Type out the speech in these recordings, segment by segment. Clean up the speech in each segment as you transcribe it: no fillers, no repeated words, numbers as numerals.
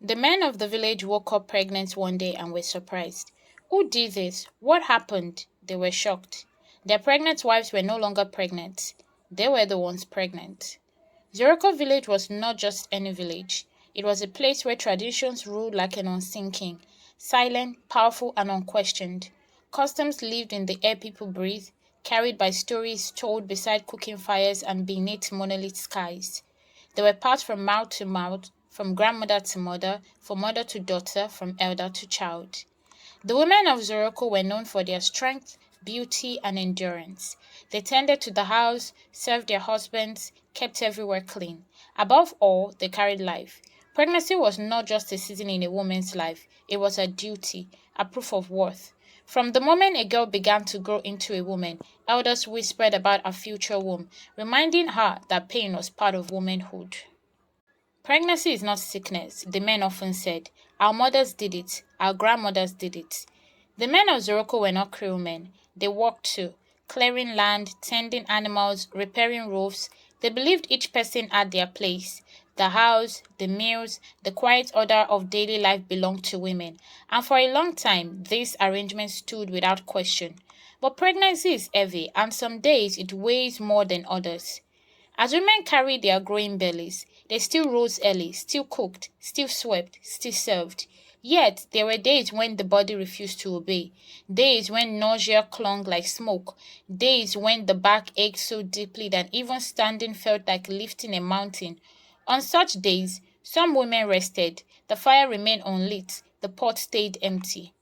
The men of the village woke up pregnant one day and were surprised. Who did this? What happened? They were shocked. Their pregnant wives were no longer pregnant. They were the ones pregnant. Zoroku village was not just any village. It was a place where traditions ruled like an unseen king, silent, powerful, and unquestioned. Customs lived in the air people breathe, carried by stories told beside cooking fires and beneath monolith skies. They were passed from mouth to mouth, from grandmother to mother, from mother to daughter, from elder to child. The women of Zoroku were known for their strength, beauty, and endurance. They tended to the house, served their husbands, kept everywhere clean. Above all, they carried life. Pregnancy was not just a season in a woman's life, it was a duty, a proof of worth. From the moment a girl began to grow into a woman, elders whispered about her future womb, reminding her that pain was part of womanhood. Pregnancy is not sickness, the men often said. Our mothers did it, our grandmothers did it. The men of Zoroku were not cruel men. They worked too, clearing land, tending animals, repairing roofs. They believed each person had their place. The house, the meals, the quiet order of daily life belonged to women, and for a long time this arrangement stood without question. But pregnancy is heavy, and some days it weighs more than others. As women carried their growing bellies, they still rose early, still cooked, still swept, still served. Yet there were days when the body refused to obey, days when nausea clung like smoke, days when the back ached so deeply that even standing felt like lifting a mountain. On such days, some women rested, the fire remained unlit, the pot stayed empty.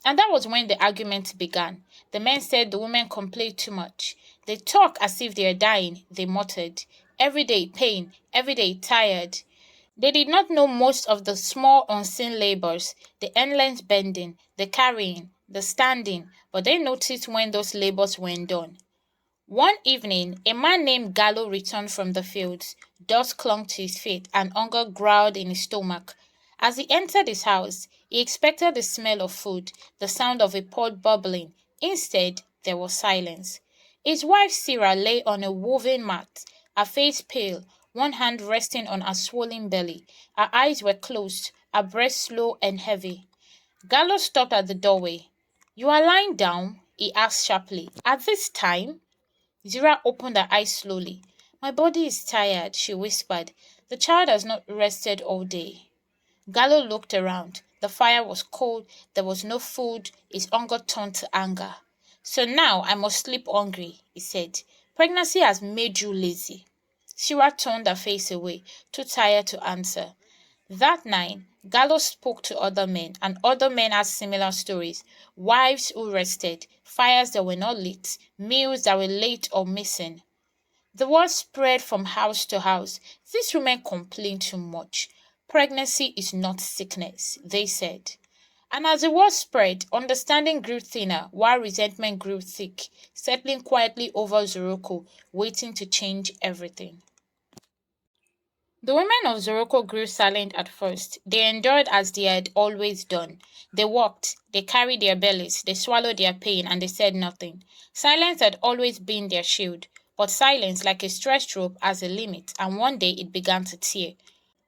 And that was when the argument began. The men said the women complained too much. They talk as if they are dying, they muttered. Every day pain, every day tired. They did not know most of the small unseen labors, the endless bending, the carrying, the standing, but they noticed when those labors were done. One evening, a man named Gallo returned from the fields. Dust clung to his feet and hunger growled in his stomach. As he entered his house, he expected the smell of food, the sound of a pot bubbling. Instead, there was silence. His wife Sarah lay on a woven mat, her face pale, one hand resting on her swollen belly. Her eyes were closed, her breath slow and heavy. Gallo stopped at the doorway. You are lying down? He asked sharply. At this time? Zira opened her eyes slowly. My body is tired, she whispered. The child has not rested all day. Gallo looked around. The fire was cold, there was no food, his hunger turned to anger. So now I must sleep hungry, he said. Pregnancy has made you lazy. Shira turned her face away, too tired to answer. That night, Gallo spoke to other men, and other men had similar stories. Wives who rested, fires that were not lit, meals that were late or missing. The word spread from house to house. These women complain too much. Pregnancy is not sickness, they said. And as the word spread, understanding grew thinner while resentment grew thick, settling quietly over Zoroku, waiting to change everything. The women of Zoroku grew silent at first. They endured as they had always done. They walked, they carried their bellies, they swallowed their pain, and they said nothing. Silence had always been their shield, but silence, like a stretched rope, has a limit, and one day it began to tear.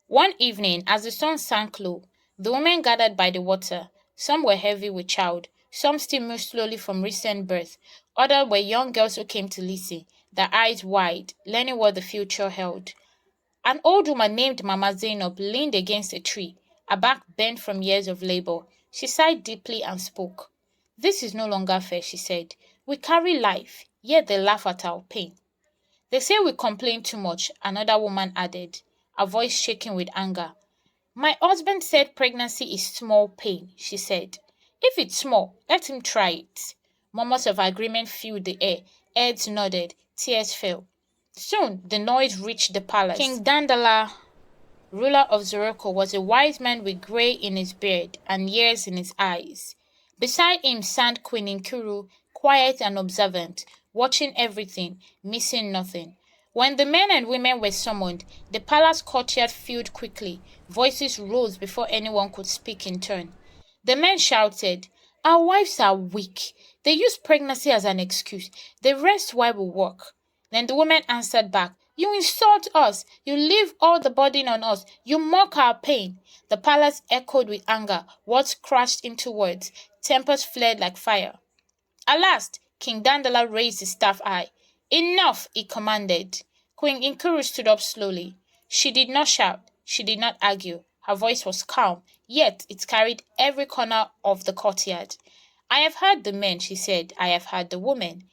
One evening, as the sun sank low, the women gathered by the water. Some were heavy with child, some still moved slowly from recent birth, others were young girls who came to listen, their eyes wide, learning what the future held. An old woman named Mama Zainab leaned against a tree, her back bent from years of labor. She sighed deeply and spoke. This is no longer fair, she said. We carry life, yet they laugh at our pain. They say we complain too much, another woman added, her voice shaking with anger. My husband said pregnancy is small pain, she said. If it's small, let him try it. Murmurs of agreement filled the air. Heads nodded. Tears fell. Soon the noise reached the palace. King Dandala, ruler of Zoroku, was a wise man with grey in his beard and years in his eyes. Beside him sat Queen Inkuru, quiet and observant, watching everything, missing nothing. When the men and women were summoned, the palace courtyard filled quickly. Voices rose before anyone could speak in turn. The men shouted, Our wives are weak. They use pregnancy as an excuse. They rest while we work. Then the woman answered back, You insult us. You leave all the burden on us. You mock our pain. The palace echoed with anger. Words crashed into words. Tempers flared like fire. At last, King Dandala raised his staff high. Enough, he commanded. Queen Inkuru stood up slowly. She did not shout. She did not argue. Her voice was calm, yet it carried every corner of the courtyard. I have heard the men, she said. I have heard the women.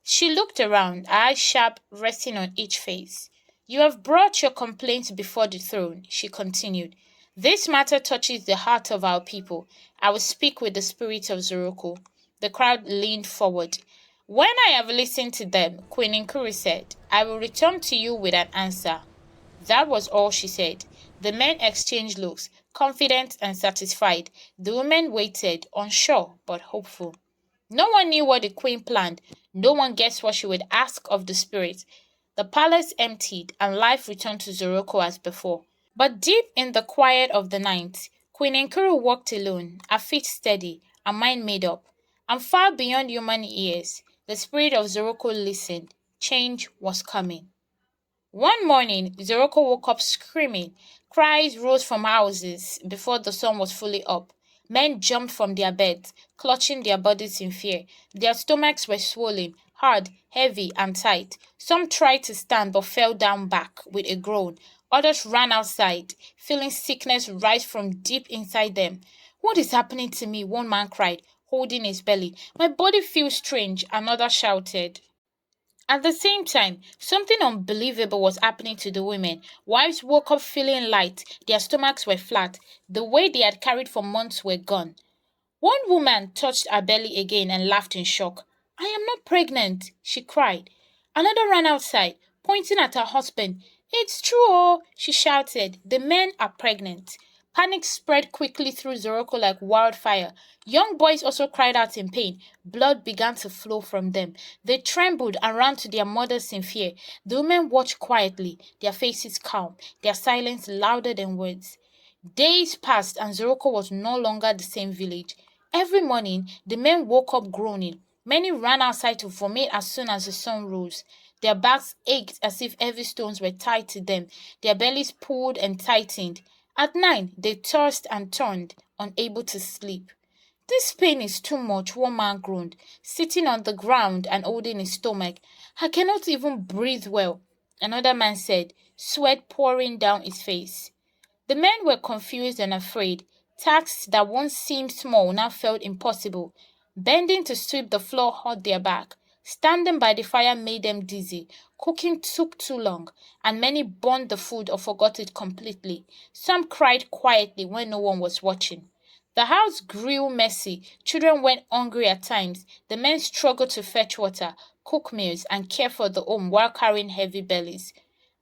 She looked around, eyes sharp, resting on each face. You have brought your complaints before the throne, she continued. This matter touches the heart of our people. I will speak with the spirit of Zoroku. The crowd leaned forward. When I have listened to them, Queen Inkuru said, I will return to you with an answer. That was all she said. The men exchanged looks, confident and satisfied. The women waited, unsure but hopeful. No one knew what the queen planned. No one guessed what she would ask of the spirit. The palace emptied, and life returned to Zoroku as before. But deep in the quiet of the night, Queen Inkuru walked alone, her feet steady, her mind made up. And far beyond human ears, the spirit of Zoroku listened. Change was coming. One morning, Zoroku woke up screaming. Cries rose from houses before the sun was fully up. Men jumped from their beds, clutching their bodies in fear. Their stomachs were swollen, hard, heavy, and tight. Some tried to stand but fell down back with a groan. Others ran outside, feeling sickness rise from deep inside them. What is happening to me? One man cried, holding his belly. My body feels strange, another shouted. At the same time, something unbelievable was happening to the women. Wives woke up feeling light, their stomachs were flat, the weight they had carried for months were gone. One woman touched her belly again and laughed in shock. I am not pregnant, she cried. Another ran outside, pointing at her husband. It's true, oh, she shouted. The men are pregnant. Panic spread quickly through Zoroku like wildfire. Young boys also cried out in pain. Blood began to flow from them. They trembled and ran to their mothers in fear. The women watched quietly, their faces calm, their silence louder than words. Days passed and Zoroku was no longer the same village. Every morning, the men woke up groaning. Many ran outside to vomit as soon as the sun rose. Their backs ached as if heavy stones were tied to them. Their bellies pulled and tightened. At night, they tossed and turned, unable to sleep. This pain is too much, one man groaned, sitting on the ground and holding his stomach. I cannot even breathe well, another man said, sweat pouring down his face. The men were confused and afraid. Tasks that once seemed small now felt impossible. Bending to sweep the floor hurt their back. Standing by the fire made them dizzy. Cooking took too long, and many burned the food or forgot it completely. Some cried quietly when no one was watching. The house grew messy. Children went hungry at times. The men struggled to fetch water, cook meals, and care for the home while carrying heavy bellies.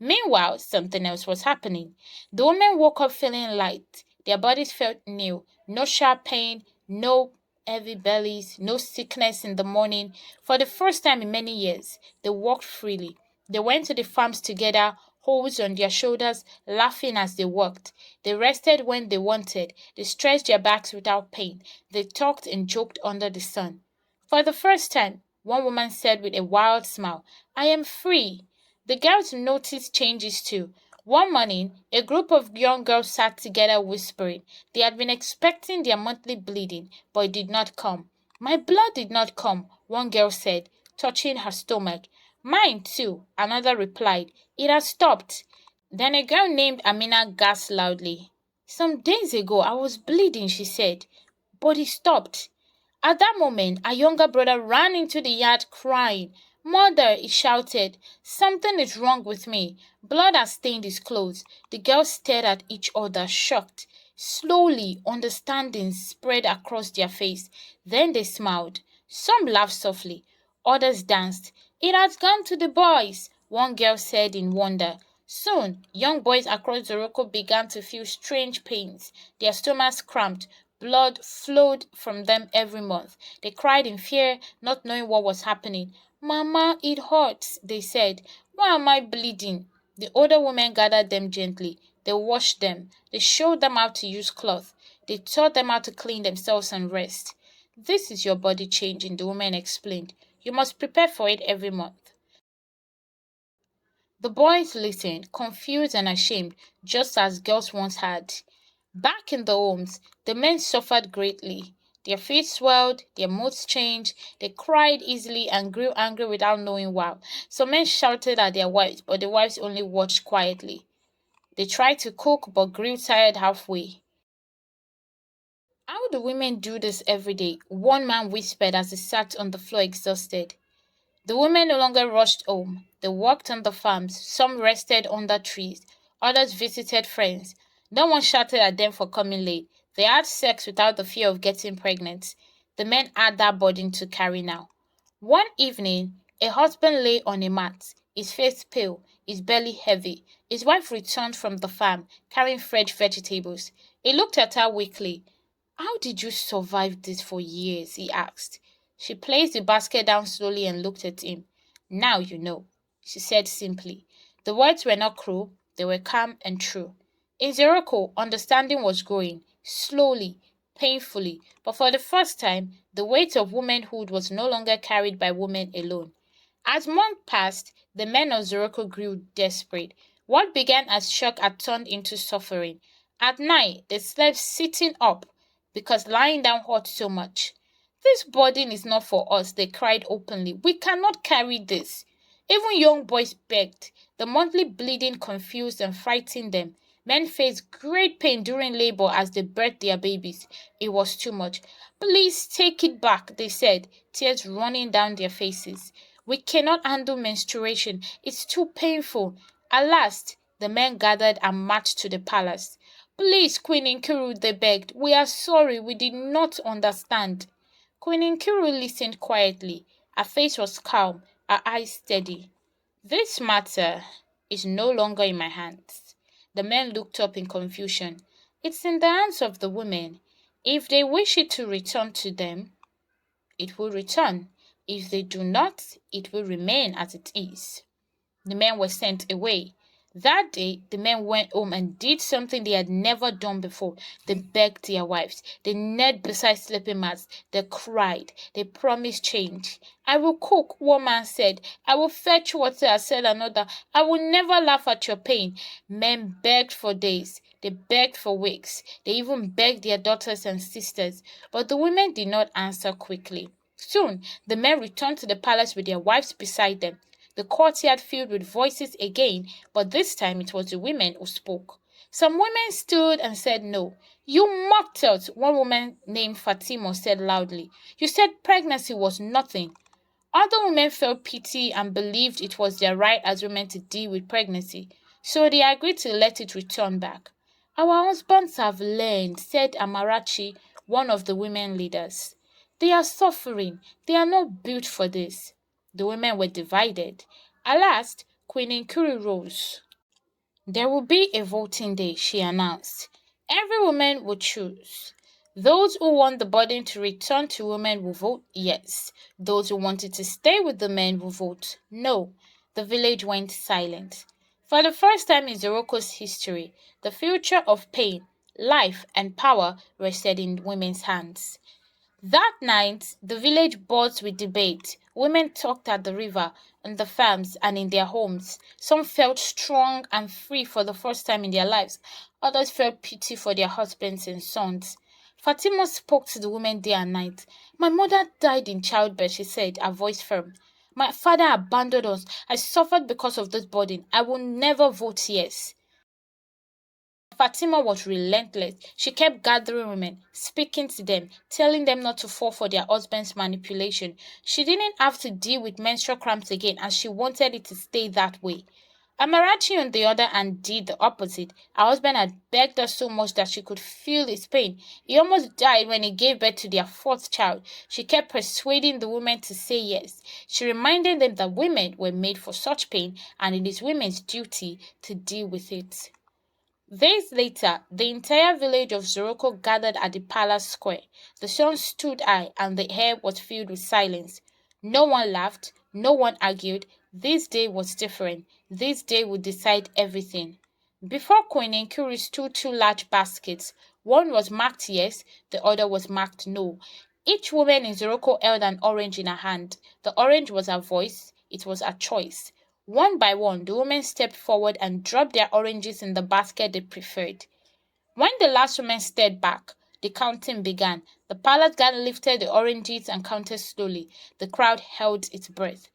Meanwhile, something else was happening. The women woke up feeling light. Their bodies felt new. No sharp pain, no heavy bellies, no sickness in the morning. For the first time in many years, they walked freely. They went to the farms together, hoes on their shoulders, laughing as they walked. They rested when they wanted. They stretched their backs without pain. They talked and joked under the sun. For the first time, one woman said with a wild smile, I am free. The girls noticed changes too. One morning, a group of young girls sat together whispering. They had been expecting their monthly bleeding, but it did not come. My blood did not come, one girl said, touching her stomach. Mine too, another replied. It has stopped. Then a girl named Amina gasped loudly. Some days ago I was bleeding, she said, but it stopped. At that moment, a younger brother ran into the yard crying. Mother, he shouted, something is wrong with me. Blood has stained his clothes. The girls stared at each other, shocked. Slowly, understanding spread across their face. Then they smiled. Some laughed softly. Others danced. It has gone to the boys, one girl said in wonder. Soon, young boys across Zoroku began to feel strange pains. Their stomachs cramped. Blood flowed from them every month. They cried in fear, not knowing what was happening. Mama, it hurts, they said. Why am I bleeding? The older women gathered them gently. They washed them. They showed them how to use cloth. They taught them how to clean themselves and rest. This is your body changing, the woman explained. You must prepare for it every month. The boys listened, confused and ashamed, just as girls once had. Back in the homes, the men suffered greatly. Their feet swelled, their moods changed, they cried easily and grew angry without knowing why. Some men shouted at their wives, but the wives only watched quietly. They tried to cook but grew tired halfway. How do women do this every day? One man whispered as he sat on the floor exhausted. The women no longer rushed home. They worked on the farms. Some rested under trees. Others visited friends. No one shouted at them for coming late. They had sex without the fear of getting pregnant. The men had that burden to carry now. One evening, a husband lay on a mat, his face pale, his belly heavy. His wife returned from the farm, carrying fresh vegetables. He looked at her weakly. How did you survive this for years? He asked. She placed the basket down slowly and looked at him. Now you know, she said simply. The words were not cruel, they were calm and true. In Zoroku, understanding was growing, slowly, painfully, but for the first time, the weight of womanhood was no longer carried by women alone. As months passed, the men of Zoroku grew desperate. What began as shock had turned into suffering. At night, they slept sitting up because lying down hurt so much. This burden is not for us, they cried openly. We cannot carry this. Even young boys begged. The monthly bleeding confused and frightened them. Men faced great pain during labor as they birthed their babies. It was too much. Please take it back, they said, tears running down their faces. We cannot handle menstruation. It's too painful. At last, the men gathered and marched to the palace. Please, Queen Nkiru, they begged. We are sorry, we did not understand. Queen Nkiru listened quietly. Her face was calm, her eyes steady. This matter is no longer in my hands. The men looked up in confusion. It's in the hands of the women. If they wish it to return to them, it will return. If they do not, it will remain as it is. The men were sent away. That day, the men went home and did something they had never done before. They begged their wives. They knelt beside sleeping mats. They cried. They promised change. I will cook, one man said. I will fetch water, said another. I will never laugh at your pain. Men begged for days. They begged for weeks. They even begged their daughters and sisters. But the women did not answer quickly. Soon, the men returned to the palace with their wives beside them. The courtyard filled with voices again, but this time it was the women who spoke. Some women stood and said no. You mocked us, one woman named Fatima said loudly. You said pregnancy was nothing. Other women felt pity and believed it was their right as women to deal with pregnancy, so they agreed to let it return back. Our husbands have learned, said Amarachi, one of the women leaders. They are suffering. They are not built for this. The women were divided. At last, Queen Nkuru rose. There will be a voting day, she announced. Every woman will choose. Those who want the burden to return to women will vote yes. Those who wanted to stay with the men will vote no. The village went silent. For the first time in Zoroko's history, the future of pain, life, and power rested in women's hands. That night, the village buzzed with debate. Women talked at the river, on the farms, and in their homes. Some felt strong and free for the first time in their lives. Others felt pity for their husbands and sons. Fatima spoke to the women day and night. My mother died in childbirth, she said, her voice firm. My father abandoned us. I suffered because of this burden. I will never vote yes. Fatima was relentless. She kept gathering women, speaking to them, telling them not to fall for their husband's manipulation. She didn't have to deal with menstrual cramps again and she wanted it to stay that way. Amarachi, on the other hand, did the opposite. Her husband had begged her so much that she could feel his pain. He almost died when he gave birth to their fourth child. She kept persuading the women to say yes. She reminded them that women were made for such pain and it is women's duty to deal with it. Days later, the entire village of Zoroku gathered at the palace square. The sun stood high and the air was filled with silence. No one laughed, no one argued. This day was different. This day would decide everything. Before Queen Nkuri stood two large baskets. One was marked yes, the other was marked no. Each woman in Zoroku held an orange in her hand. The orange was her voice, it was her choice. One by one, the women stepped forward and dropped their oranges in the basket they preferred. When the last woman stared back, the counting began. The palace guard lifted the oranges and counted slowly. The crowd held its breath.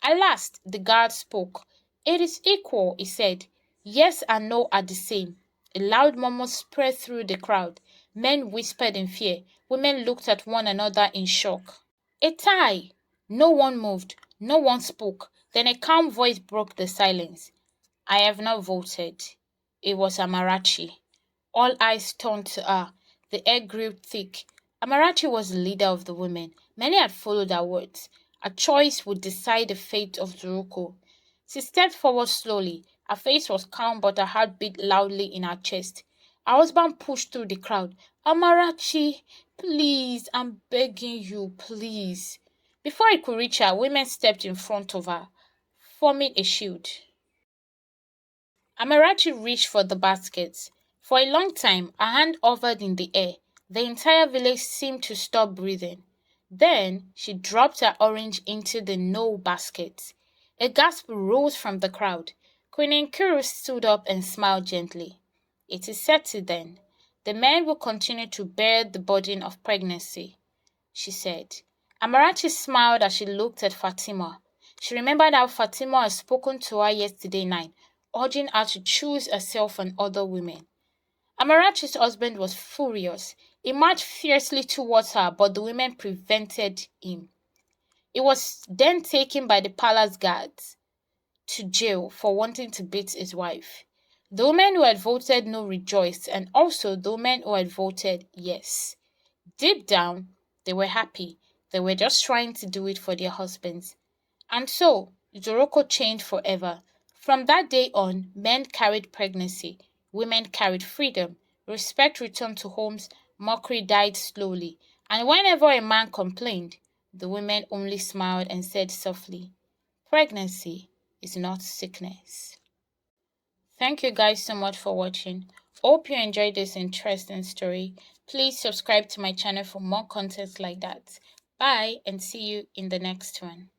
At last, the guard spoke. "It is equal," he said. "Yes and no are the same." A loud murmur spread through the crowd. Men whispered in fear. Women looked at one another in shock. "A tie!" No one moved. No one spoke. Then a calm voice broke the silence. "I have not voted." It was Amarachi. All eyes turned to her. The air grew thick. Amarachi was the leader of the women. Many had followed her words. Her choice would decide the fate of Zoroku. She stepped forward slowly. Her face was calm, but her heart beat loudly in her chest. Her husband pushed through the crowd. "Amarachi, please, I'm begging you, please." Before he could reach her, women stepped in front of her, forming a shield. Amarachi reached for the baskets. For a long time, her hand hovered in the air. The entire village seemed to stop breathing. Then she dropped her orange into the no basket. A gasp rose from the crowd. Queen Nkiru stood up and smiled gently. "It is settled then. The men will continue to bear the burden of pregnancy," she said. Amarachi smiled as she looked at Fatima. She remembered how Fatima had spoken to her yesterday night, urging her to choose herself and other women. Amarachi's husband was furious. He marched fiercely towards her, but the women prevented him. He was then taken by the palace guards to jail for wanting to beat his wife. The women who had voted no rejoiced, and also the women who had voted yes. Deep down, they were happy. They were just trying to do it for their husbands. And so, Zoroku changed forever. From that day on, men carried pregnancy, women carried freedom, respect returned to homes, mockery died slowly. And whenever a man complained, the women only smiled and said softly, "Pregnancy is not sickness." Thank you guys so much for watching. Hope you enjoyed this interesting story. Please subscribe to my channel for more content like that. Bye and see you in the next one.